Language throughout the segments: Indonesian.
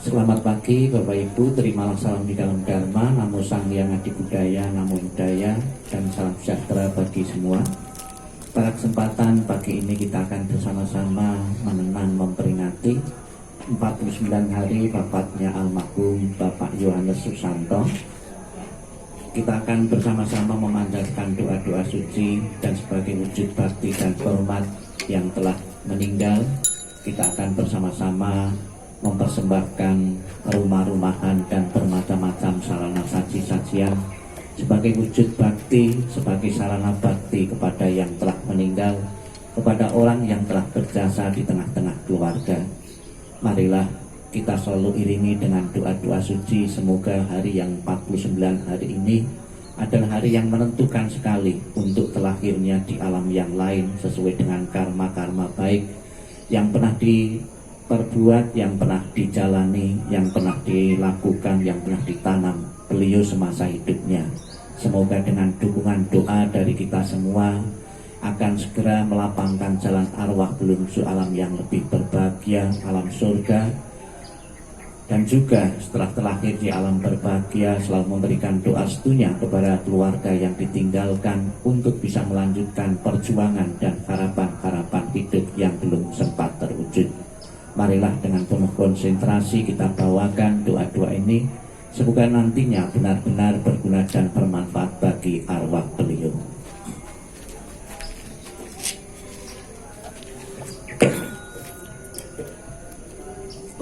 Selamat pagi Bapak Ibu, terimalah salam di dalam Dharma, Namo Sang Hyang Adi Budaya, Namo Buddhaya, dan salam sejahtera bagi semua. Pada kesempatan pagi ini kita akan bersama-sama menenang memperingati 49 hari wafatnya almarhum Bapak Yohanes Susanto. Kita akan bersama-sama memanjatkan doa-doa suci dan sebagai wujud bakti dan hormat yang telah meninggal, kita akan bersama-sama mempersembahkan rumah-rumahan dan bermacam-macam sarana saji-sajian sebagai wujud bakti, sebagai sarana bakti kepada yang telah meninggal, kepada orang yang telah berjasa di tengah-tengah keluarga. Marilah kita selalu iringi dengan doa-doa suci. Semoga hari yang 49 hari ini adalah hari yang menentukan sekali untuk terlahirnya di alam yang lain sesuai dengan karma-karma baik yang pernah diperbuat, yang pernah dijalani, yang pernah dilakukan, yang pernah ditanam beliau semasa hidupnya. Semoga dengan dukungan doa dari kita semua akan segera melapangkan jalan arwah menuju alam yang lebih berbahagia, alam surga. Dan juga setelah terlahir di alam berbahagia selalu memberikan doa setunya kepada keluarga yang ditinggalkan untuk bisa melanjutkan perjuangan dan harapan-harapan hidup yang belum sempat terwujud. Marilah dengan penuh konsentrasi kita bawakan doa-doa ini, semoga nantinya benar-benar berguna dan bermanfaat bagi arwah beliau.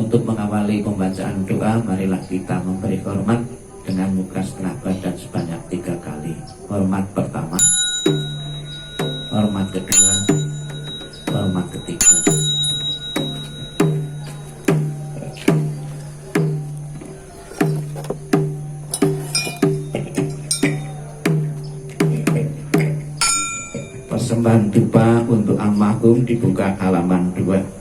Untuk mengawali pembacaan doa, marilah kita memberi hormat dengan muka setengah badan sebanyak 3 kali. Hormat pertama, hormat kedua, hormat ketiga. Persembahan dupa untuk almarhum dibuka halaman 2.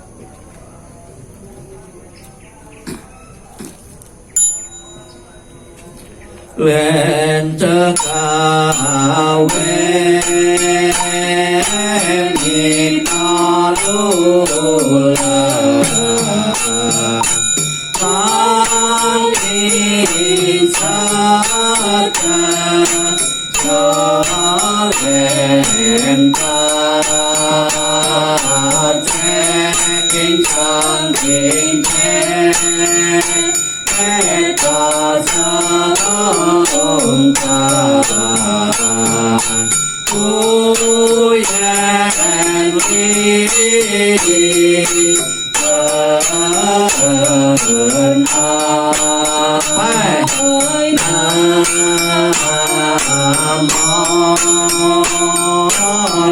Wen cekawe minalula panisaka yalenta cekincang kincang Eta saungkan Kuyen lidi Kenapai Namon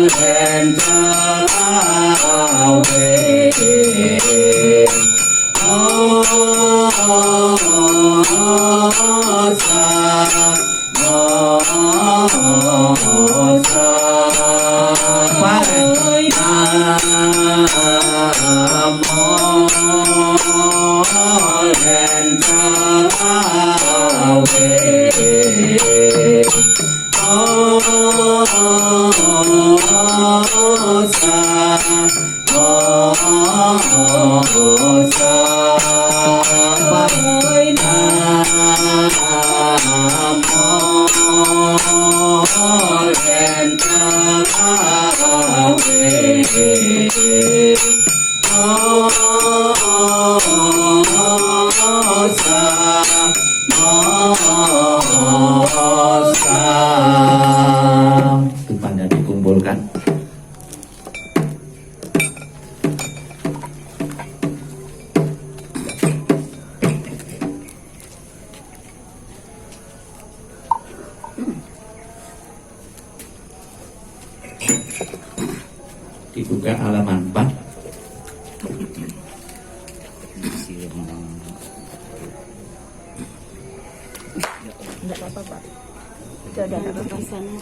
Lenterawe Tupanya dikumpulkan. Dibuka halaman 4. Enggak apa-apa, Pak. Sudah ada pesannya.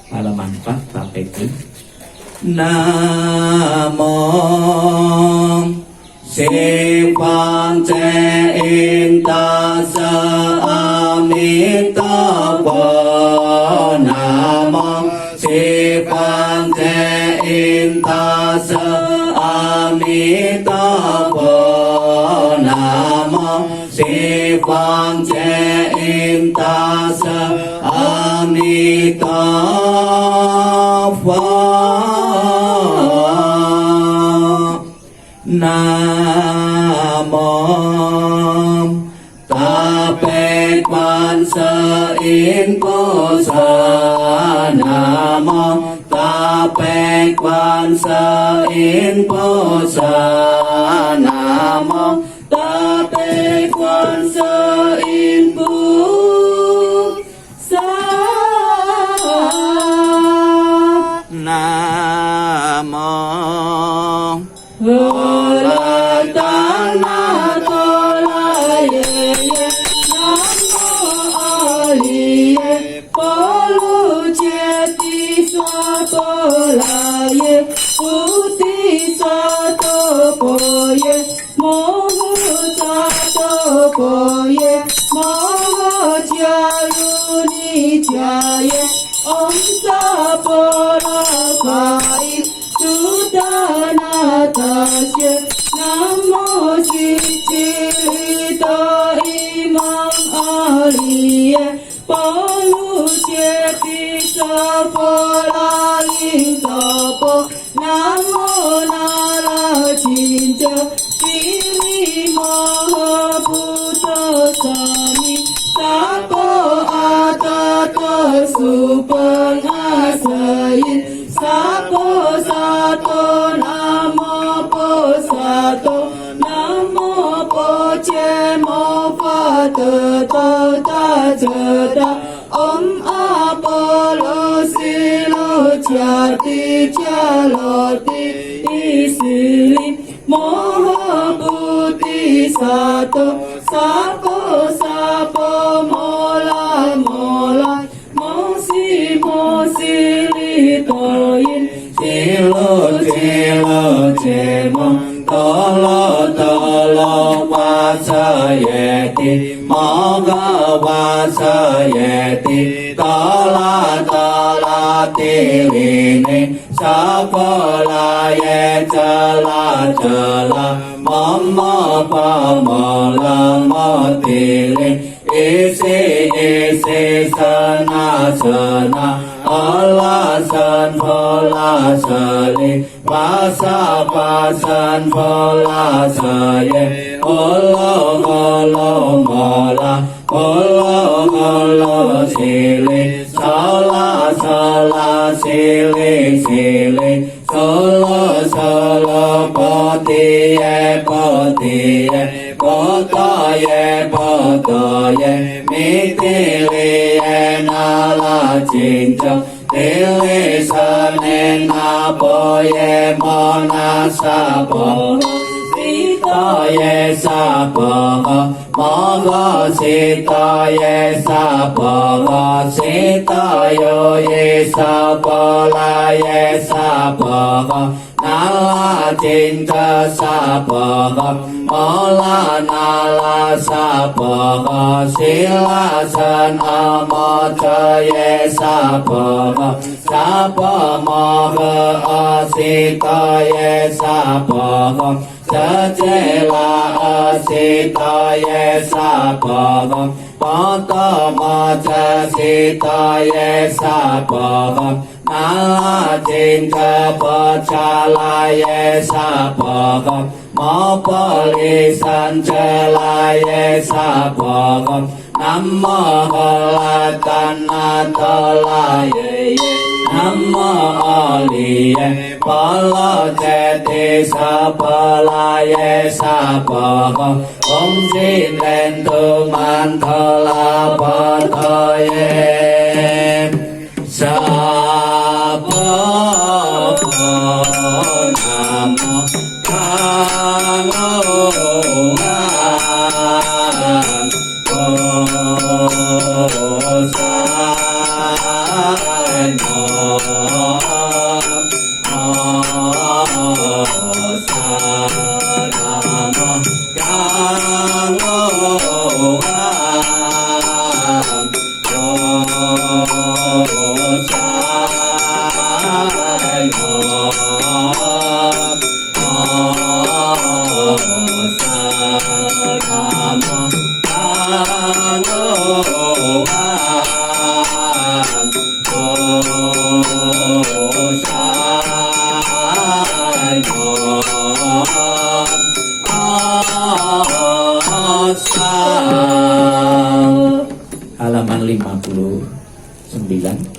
Halaman 4 tapeku. Namo Sipang Ceing Tasa Amitabha. Namo Sipang Ceing Tasa Amitabha. vang che im ta sa a ni ta phật nam mô ta pe quan sơ in cô sa nam mô ta pe quan sơ in cô sa nam mô ta pe quan sơ in cô sa nam mô la ta na to la ye ye nam mô a li ye pa lu che ti sa to la ye u ti sa to po ye mo hu sa to po ye mo cha lu ni cha ye om sa po la pa i Sudana tasya namo siti ta imam aliye palu ceti sapola lintopo namo nara cinta pilih maha putra sami sapo atata supang asayin sapo sato namo po sato namo po che mo fa te to ta che ta om apollo silo chati chaloti isili moha buddhi sato sapo sapo mola mola mosi mosi litoyin Tilo tilo cemong tolo tolo wasayeti moga wasayeti tola tola tiline sapola ye cala cala mama pamola motilin isi isi sana sana alasan polasali pasa pasan polasaye olo olo mola olo olo sili sala sala sili sili solo solo potiye potiye potaye potaye mitiliye nala cinta tili sane napoye mona sapo sitaye sapo mogo sitaye sapo sitayo ye sapo la ye sapo nala cinta sapo mola nala sapo silasan amoca ye sapo sapo moga asita ye sapo sejela asita ye sapo poto moca sita ye sapo nala cinta pecala ye sapo mopo lisan cela ye sapo namo holatan atola ye namo oliye polo ceti sapala ye sapo om silen tu mantola poto ye sapo namo Sa 59.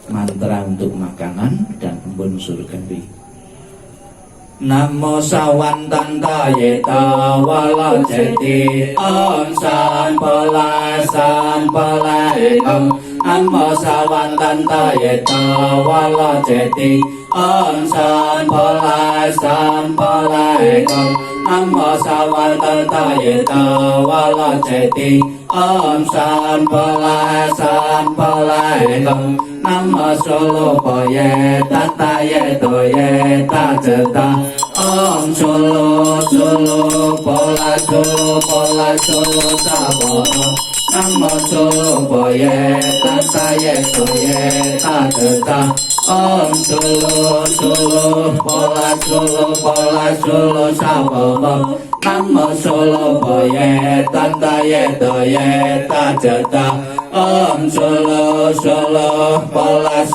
Mantra untuk makanan dan embun surgawi. Namo sawantanta yeta wala jeti om sampala ekam. Namo sawantanta yeta wala jeti om sampala ekam. Namo sawantanta yeta wala jeti om sampala ekam. Namo solo poye tata yeto yeta jeta om solo pola solo sabono. Namo solo poye tata yeto yeta jeta om solo pola solo sabono. Namo solo poye tata yeto yeta jeta om solo pola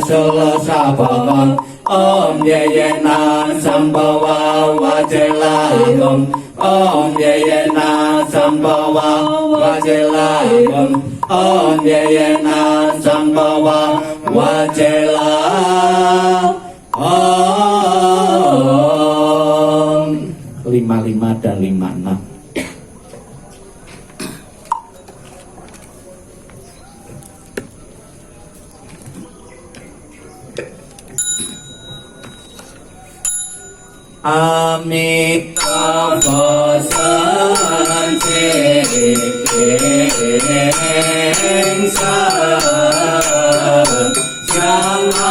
solo sabono. Om yeyena sambawa wajelagam. Om yeyena sambawa wajelagam. Om yeyena sambawa wajelagam. 55 dan 56. Amitabha Sanjekengsa Jamakami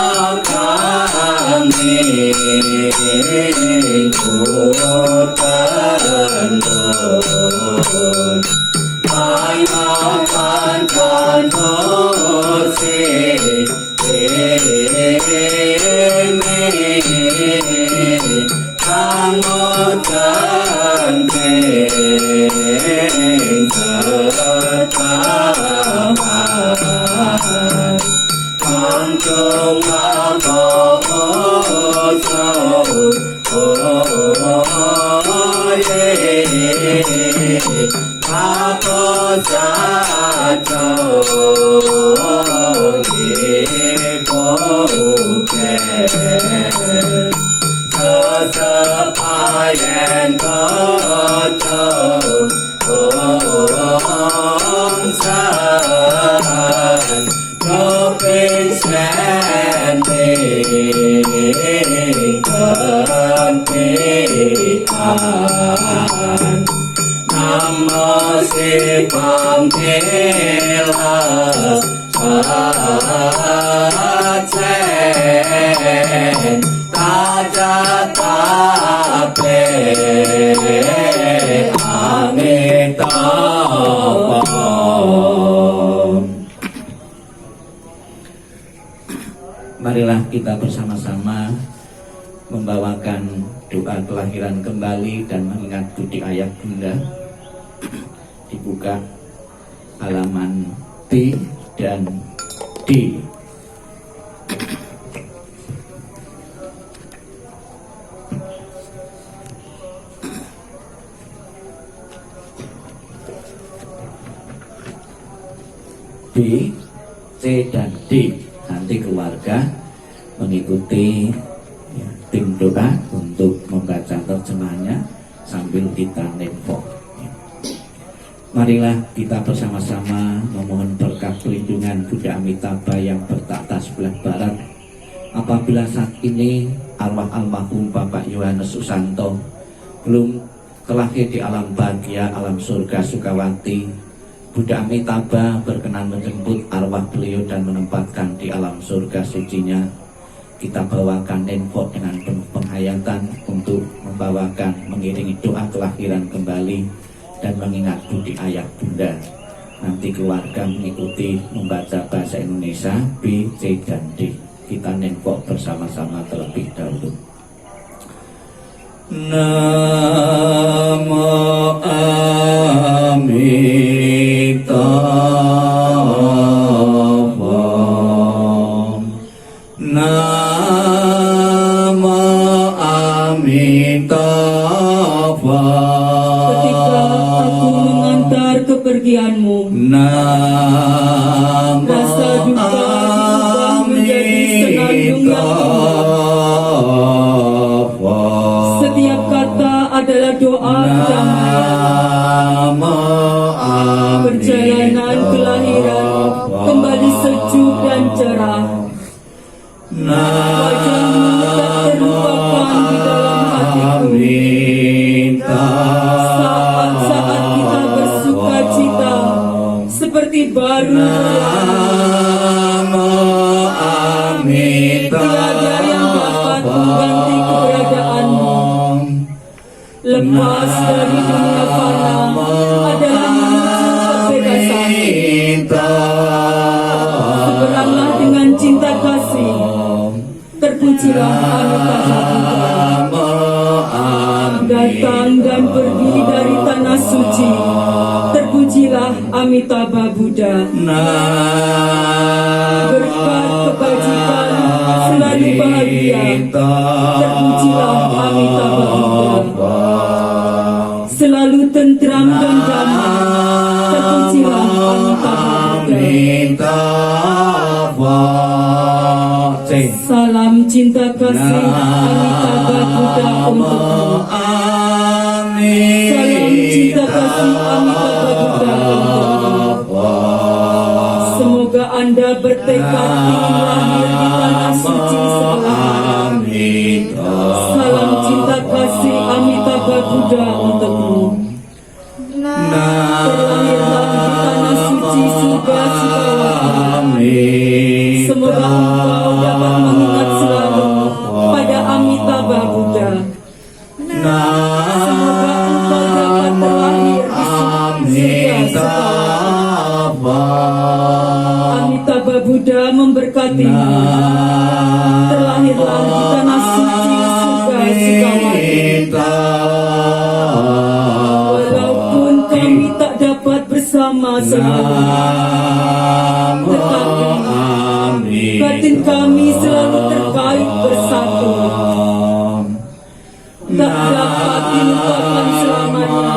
Kutandon Mayapan Kantosi Kamodan ketaman Kantung makoso Ako sato Ibuke Sesepayen koco Ongsan Noping sending Kentian Namo Sipam Tila Sacen Tajatape Amitabha. Marilah kita bersama-sama membawakan doa kelahiran kembali dan mengingat budi ayah bunda. Dibuka halaman B dan D. B, C, dan D. Nanti keluarga mengikuti ya, tim doa untuk membaca terjemahnya sambil kita nempo. Ya. Marilah kita bersama-sama memohon berkat perlindungan Buddha Amitabha yang bertahta sebelah barat. Apabila saat ini arwah almarhum Bapak Yohanes Susanto belum terlahir di alam bahagia, alam surga Sukawati, Buddha Amitabha berkenan menjemput arwah beliau dan menempatkan di alam surga sucinya. Kita bawakan nenpok dengan penuh penghayatan untuk membawakan, mengiringi doa kelahiran kembali dan mengingat budi ayah bunda. Nanti keluarga mengikuti membaca bahasa Indonesia B, C, dan D. Kita nenpok bersama-sama terlebih dahulu. Namo Amitabha Amitabha. Ketika aku mengantar kepergianmu, Namo rasa duka diubah menjadi senandung yang Amitabha. setiap kata adalah doa kedamaian. Namo Perjalanan kelahiran kembali sejuk dan cerah. Wajahmu tak terlupakan di dalam hatiku. Saat-saat kita bersuka cita seperti baru tiada yang dapat mengganti keberadaanmu. Lepas dari dunia fana adalah menuju kebebasan. Seberanglah dengan cinta kasih. Terpujilah Amitabha. Datang dan pergi dari tanah suci. Terpujilah Amitabha Buddha. Berkat kebajikan selalu bahagia. Terpujilah Amitabha Buddha. Selalu tentram dan damai. Terpujilah Amitabha Buddha. Salam cinta kasih Amitabha Buddha untukmu. Salam cinta kasih Amitabha Buddha untukmu. Semoga Anda bertekad ingin lahir di tanah suci sebelahnya. Salam cinta kasih Amitabha Buddha untukmu. Terlahirlah di tanah suci surga Sukawati. Semoga engkau dapat mengingat selalu pada Amitabha Buddha. Semoga engkau dapat terlahir di surga Sukawati. Amitabha Buddha memberkatimu. Terlahirlah di tanah suci surga Sukawati. Walaupun kami tak dapat bersama semua, tetapi batin kami selalu terkait bersatu. Tak dapat dilupakan selamanya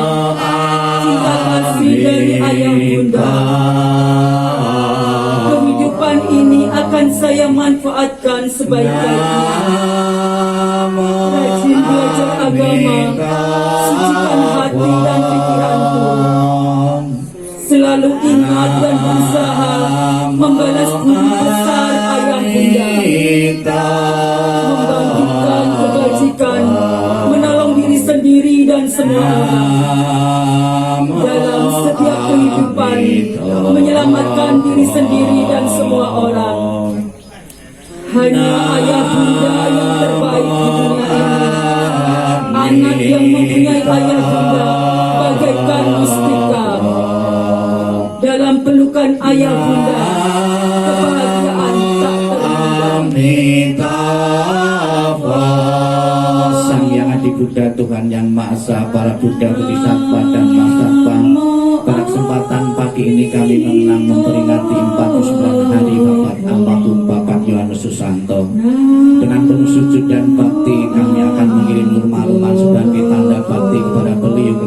cinta kasih dari ayah bunda. Kehidupan ini akan saya manfaatkan sebaik-baiknya. Rajin belajar agama, sucikan hati dan pikiranku. Selalu ingat dan berusaha membalas budi besar ayah bunda. Membangkitkan kebajikan, menolong diri sendiri dan semua orang. Dalam setiap kehidupan, menyelamatkan diri sendiri dan semua orang. Hanya ayah bunda yang terbaik di dunia ini. Anak yang mempunyai ayah bunda bagaikan mustika. Dalam pelukan ayah bunda, kebahagiaan tak terhingga. Sang Yang Adi Buddha, Tuhan Yang Maha Esa, para Buddha, Bodhisattva dan Mahasatwa, pada kesempatan pagi ini kami mengenang memperingati 49 hari wafat almarhum Bapak Yohanes Susanto. Dengan penuh sujud dan bakti kami akan mengirim rumah-rumah sebagai tanda bakti kepada beliau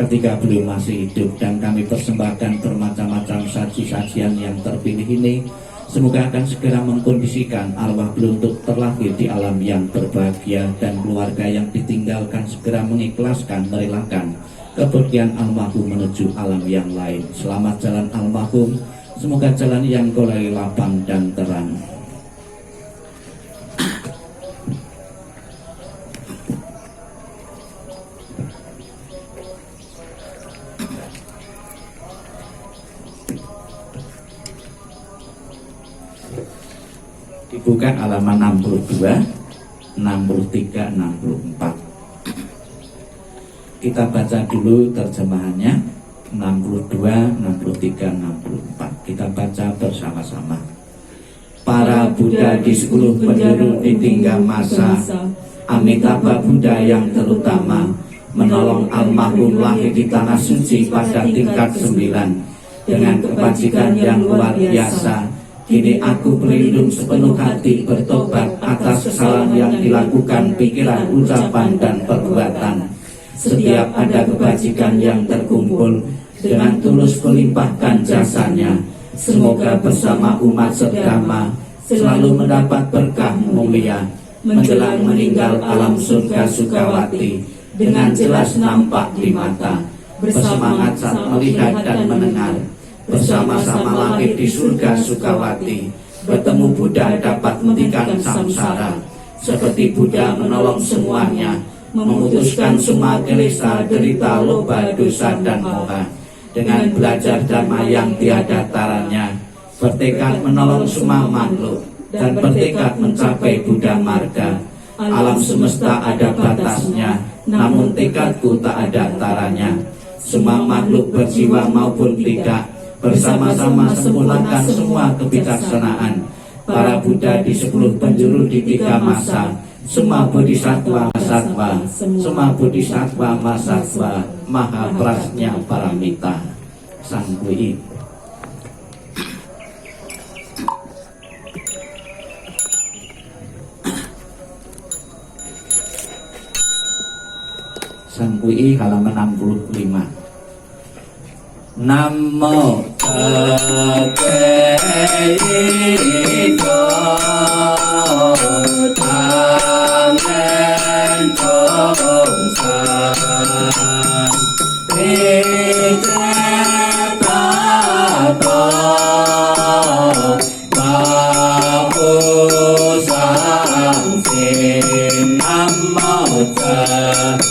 ketika beliau masih hidup, dan kami persembahkan bermacam-macam saji-sajian yang terpilih ini. Semoga akan segera mengkondisikan arwah beliau untuk terlahir di alam yang berbahagia, dan keluarga yang ditinggalkan segera mengikhlaskan, merelakan kepergian almarhum menuju alam yang lain. Selamat jalan almarhum, semoga jalan yang kau lalui lapang dan terang. Dibuka halaman 62, 63, 64. Kita baca dulu terjemahannya 62, 63, 64. Kita baca bersama-sama. Para Buddha di 10 penjuru ditinggal masa, Amitabha Buddha yang terutama menolong almarhum lahir di tanah suci pada tingkat 9 dengan kebajikan yang luar biasa. Kini aku berlindung sepenuh hati bertobat atas kesalahan yang dilakukan pikiran, ucapan, dan perbuatan. Setiap ada kebajikan yang terkumpul, dengan tulus melimpahkan jasanya. Semoga bersama umat sedama selalu mendapat berkah mulia. Menjelang meninggal alam surga Sukawati dengan jelas nampak di mata. Bersemangat saat melihat dan mendengar. Bersama-sama langit di surga Sukawati. Bertemu Buddha dapat menghentikan samsara. Seperti Buddha menolong semuanya, memutuskan semua gelesa, derita, loba, dosa, dan moha. Dengan belajar dhamma yang tiada taranya, bertekad menolong semua makhluk, dan bertekad mencapai Buddha Marga. Alam semesta ada batasnya, namun tekadku tak ada taranya. Semua makhluk berjiwa maupun tidak, bersama-sama sempurnakan semua kebijaksanaan. Para Buddha di 10 penjuru di 3 masa, semua bodhisattva satwa, semua bodhisattva masatwa, maha prasnya paramita. Sang Kui. Sang Kui halaman 65. Namo Tassa Amen Tong San Tato Bahu Sang Sin Namo Tassa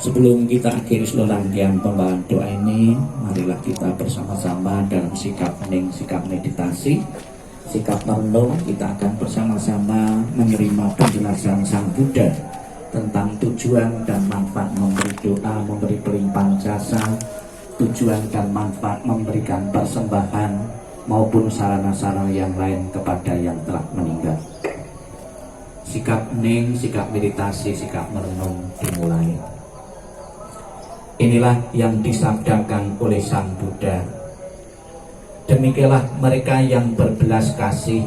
Sebelum kita akhiri seluruh rangkaian pembawaan doa ini, marilah kita bersama-sama dalam sikap hening, sikap meditasi, sikap merenung. Kita akan bersama-sama menerima penjelasan Sang Buddha tentang tujuan dan manfaat memberi doa, memberi pelimpahan jasa, tujuan dan manfaat memberikan persembahan maupun sarana-sarana yang lain kepada yang telah meninggal. Sikap hening, sikap meditasi, sikap merenung dimulai. Inilah yang disabdakan oleh Sang Buddha. Demikianlah mereka yang berbelas kasih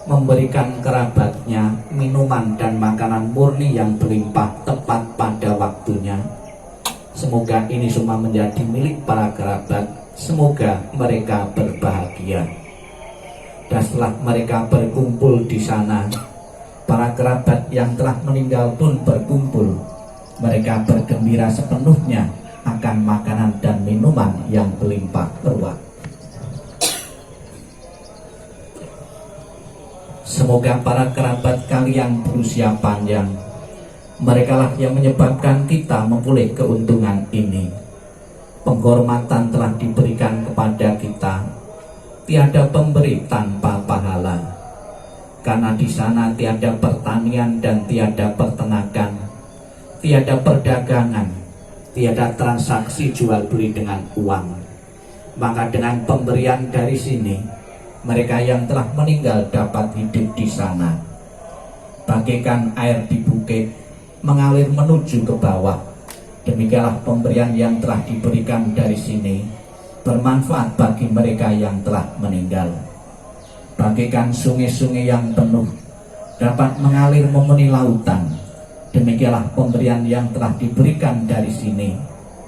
memberikan kerabatnya minuman dan makanan murni yang berlimpah tepat pada waktunya. Semoga ini semua menjadi milik para kerabat. Semoga mereka berbahagia. Dan setelah mereka berkumpul di sana, para kerabat yang telah meninggal pun berkumpul. Mereka bergembira sepenuhnya akan makanan dan minuman yang berlimpah ruah. Semoga para kerabat kalian berusia panjang, Merekalah yang menyebabkan kita memperoleh keuntungan ini. Penghormatan telah diberikan kepada kita. Tiada pemberi tanpa pahala. Karena di sana tiada pertanian dan tiada peternakan, tiada perdagangan, tiada transaksi jual beli dengan uang. Maka dengan pemberian dari sini, mereka yang telah meninggal dapat hidup di sana. Bagaikan air di bukit mengalir menuju ke bawah, demikianlah pemberian yang telah diberikan dari sini bermanfaat bagi mereka yang telah meninggal. Bagaikan sungai-sungai yang penuh dapat mengalir memenuhi lautan, demikianlah pemberian yang telah diberikan dari sini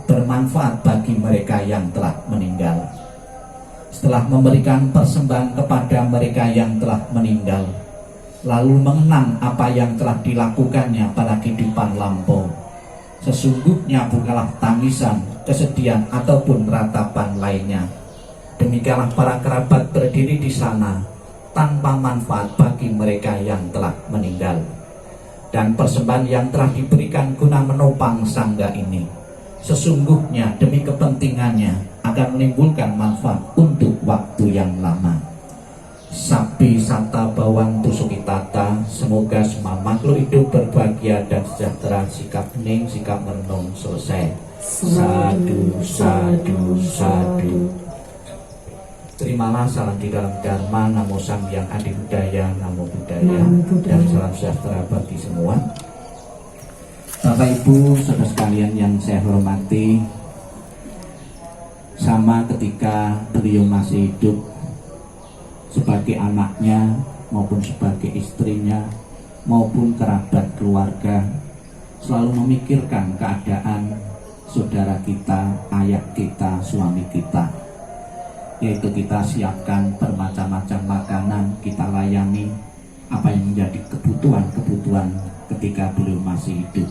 bermanfaat bagi mereka yang telah meninggal. Setelah memberikan persembahan kepada mereka yang telah meninggal, lalu mengenang apa yang telah dilakukannya pada kehidupan lampau, sesungguhnya bukanlah tangisan, kesedihan ataupun ratapan lainnya. Demikianlah para kerabat berdiri di sana tanpa manfaat bagi mereka yang telah meninggal. Dan persembahan yang telah diberikan guna menopang sangga ini, sesungguhnya demi kepentingannya akan menimbulkan manfaat untuk waktu yang lama. Sapi sata bawang tusuk tata, semoga semua makhluk hidup berbahagia dan sejahtera. Sikap hening, sikap merenung selesai. Sadu, sadu, sadu. Terimalah salam di dalam Dharma, Namo Sang Yang Adi Budaya, Namo Budaya, dan salam sejahtera bagi semua. Bapak Ibu, saudara sekalian yang saya hormati, sama ketika beliau masih hidup, sebagai anaknya maupun sebagai istrinya maupun kerabat keluarga, selalu memikirkan keadaan saudara kita, ayah kita, suami kita, yaitu kita siapkan bermacam-macam makanan, kita layani apa yang menjadi kebutuhan-kebutuhan ketika beliau masih hidup.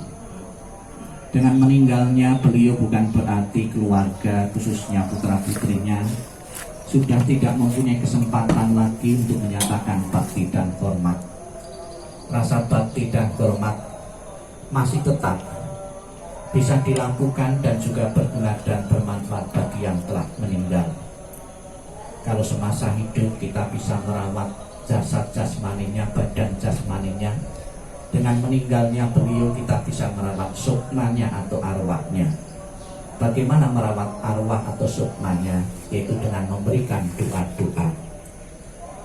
Dengan meninggalnya beliau bukan berarti keluarga, khususnya putra-putrinya, sudah tidak mempunyai kesempatan lagi untuk menyatakan bakti dan hormat. Rasa bakti dan hormat masih tetap bisa dilakukan dan juga berguna dan bermanfaat bagi yang telah meninggal. Kalau semasa hidup kita bisa merawat jasad jasmaninya, badan jasmaninya, dengan meninggalnya beliau kita bisa merawat sukmanya atau arwahnya. Bagaimana merawat arwah atau sukmanya? Yaitu dengan memberikan doa-doa.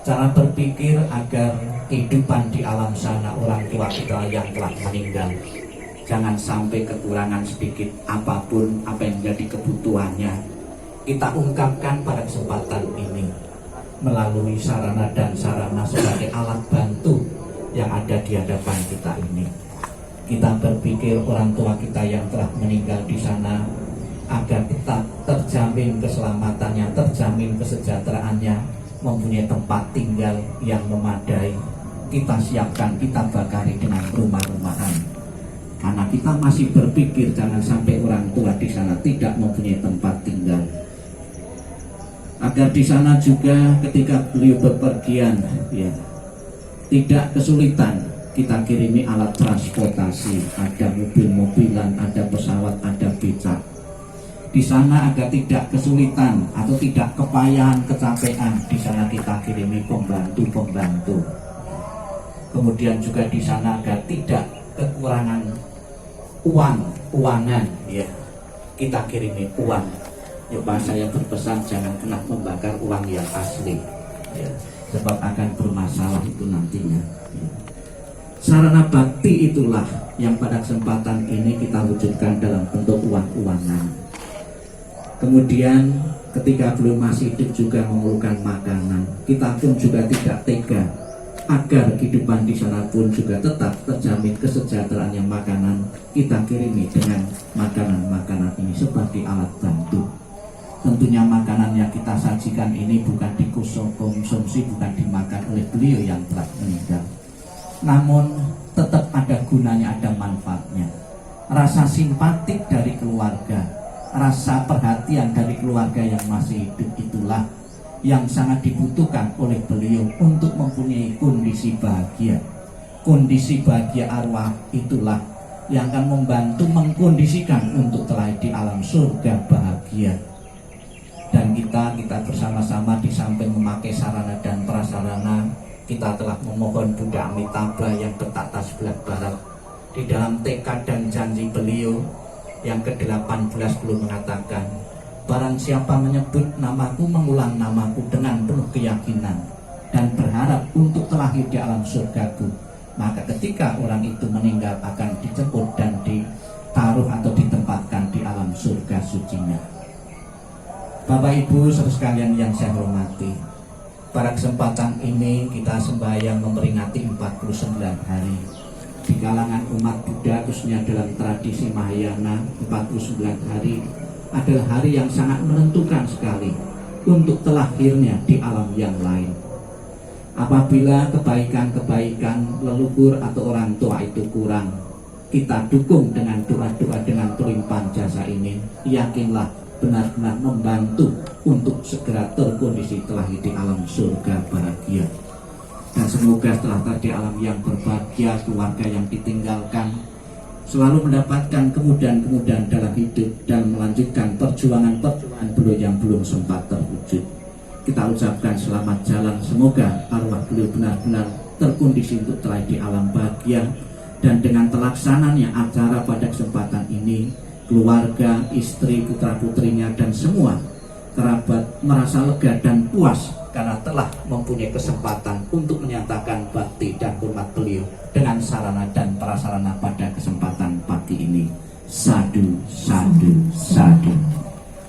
Cara berpikir agar kehidupan di alam sana orang tua kita yang telah meninggal jangan sampai kekurangan sedikit apapun apa yang menjadi kebutuhannya, kita ungkapkan pada kesempatan ini melalui sarana dan sarana sebagai alat bantu yang ada di hadapan kita ini. Kita berpikir orang tua kita yang telah meninggal di sana agar tetap terjamin keselamatannya, terjamin kesejahteraannya, mempunyai tempat tinggal yang memadai. Kita siapkan, kita bakari dengan rumah-rumahan. Karena kita masih berpikir jangan sampai orang tua di sana tidak mempunyai tempat tinggal. Agar di sana juga ketika beliau bepergian, ya, tidak kesulitan, kita kirimi alat transportasi, ada mobil-mobilan, ada pesawat, ada becak. Di sana agar tidak kesulitan atau tidak kepayahan, kecapean, di sana kita kirimi pembantu-pembantu. Kemudian juga di sana agar tidak kekurangan uangan, ya, kita kirimi uang. Ya, Pak, saya berpesan jangan pernah membakar uang yang asli, ya, sebab akan bermasalah itu nantinya. Ya. Sarana bakti itulah yang pada kesempatan ini kita wujudkan dalam bentuk uang-uangan. Kemudian ketika belum masih hidup juga memerlukan makanan, kita pun juga tidak tega agar kehidupan di sana pun juga tetap terjamin kesejahteraan yang makanan, kita kirimi dengan makanan-makanan ini sebagai alat bantu. Tentunya makanan yang kita sajikan ini bukan dikonsumsi, bukan dimakan oleh beliau yang telah meninggal, namun tetap ada gunanya, ada manfaatnya. Rasa simpatik dari keluarga, rasa perhatian dari keluarga yang masih hidup itulah yang sangat dibutuhkan oleh beliau untuk mempunyai kondisi bahagia. Kondisi bahagia arwah itulah yang akan membantu mengkondisikan untuk telah di alam surga bahagia. Dan kita bersama-sama di samping memakai sarana dan prasarana, kita telah memohon Buddha Amitabha yang bertata sebelah barat di dalam tekad dan janji beliau yang ke-18 beliau mengatakan, barang siapa menyebut namaku, mengulang namaku dengan penuh keyakinan dan berharap untuk terlahir di alam surgaku, maka ketika orang itu meninggal akan dijemput dan ditaruh atau ditempatkan di alam surga sucinya. Bapak Ibu saudara sekalian yang saya hormati, pada kesempatan ini kita sembahyang memperingati 49 hari. Di kalangan umat Buddha, khususnya dalam tradisi Mahayana, 49 hari adalah hari yang sangat menentukan sekali untuk terlahirnya di alam yang lain. Apabila kebaikan-kebaikan leluhur atau orang tua itu kurang, kita dukung dengan doa-doa dengan tulimpaan jasa ini. Yakinlah benar-benar membantu untuk segera terkondisi terlahir di alam surga bahagia. Dan semoga setelah tadi alam yang berbahagia, keluarga yang ditinggalkan selalu mendapatkan kemudahan-kemudahan dalam hidup dan melanjutkan perjuangan-perjuangan beliau yang belum sempat terwujud. Kita ucapkan selamat jalan, semoga arwah beliau benar-benar terkondisi untuk terlahir di alam bahagia. Dan dengan terlaksananya acara pada kesempatan ini, keluarga, istri, putra-putrinya dan semua kerabat merasa lega dan puas karena telah mempunyai kesempatan untuk menyatakan bakti dan hormat beliau dengan sarana dan prasarana pada kesempatan pagi ini. Sadu, sadu, sadu.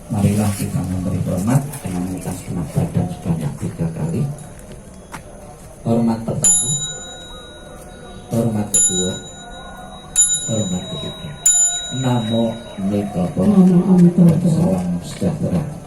Marilah kita memberi hormat dengan mengucapkan segenap badan sebanyak 3 kali. Hormat pertama, hormat kedua, hormat ketiga. Namo Amitabha. Salam sejahtera.